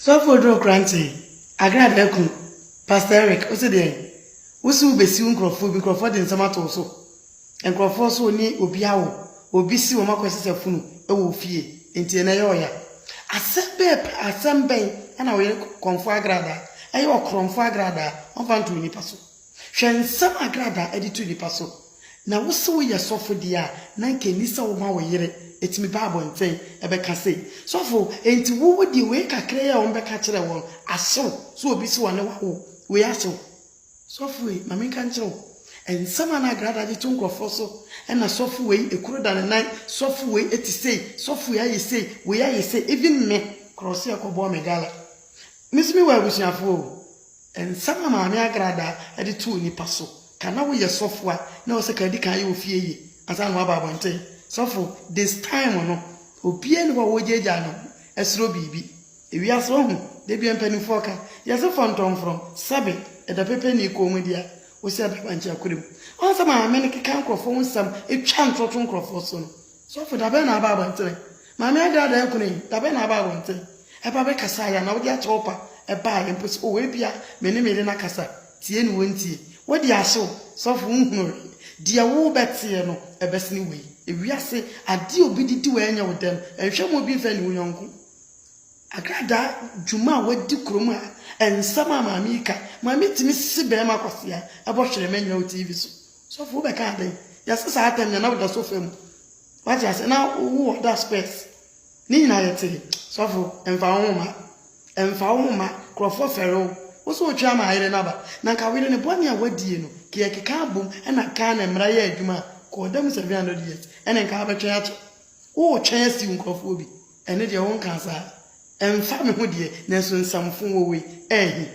So for draw cranty, Agradaa kun, Pastor Eric, what's the Wusu be si unkrofo bi krofo de nsama to so. Enkrofo so ni obi awo, obi si wo makwese sefunu e wo fie. Enti na ye oya. Asembe ana we konfo Agradaa. Aye okromfo Agradaa, onfa ntu ni paso. Hwe nsam Agradaa editu ni paso. Na wo se wo ye sofo dia, na nke ni se wo ma wo yire. Etimi Bible nten ebeka say sofo enti wo di we kakra ya wo beka kire won aso so obi si wone wo we aso sofo we mama nka kire wo ensama na Agradaa di tun krofo so na sofo we ekuro da nan sofo we eti say sofo ya ye say we ya ye say even me cross ya ko bo megala misimi wa busuafo ensama mama Agradaa edi tu ni paso kana wo ye sofo a na wo se ka di kan ye ofie yi asa no Bible nten so for this time no obie no wo jeja no esro bibi ewiaso hu de bi empanifo ka yase fonton from sabe e da pepe ni ko mu dia wo se abeba nchi akorem on sama amene keka nkrofo nsam etwa ntoto nkrofo so no so for da be na aba abantere ma me Agradaa ekune da be na aba abantere e ba be kasa ya na wo dia chopa e ba ye mpos o we bia me ne na kasa tie ni wontie wo dia so so for nhunu dia wo betie no e besni we ewiase ade obi didi we anya wodem ehwe mo bi fa ni wonyanko Agradaa djuma wadi krom a ensama maamika maami timi sisi be ma kwasea ebo hwere manya o TV so fo be ka den yasesa atem na woda so fam what you say na wo that space ni na yete so fo emfa wo ma krofo fero wo so otwa ma ayire na ba na ka wire ne boni a wadie no ke keka bom na ka na mra ya adwuma ko dem 700 years ene nka abetwe ato wo twen si nkrofo bi ene de won kan sa emfa me ho de na so nsamfo wo we ehi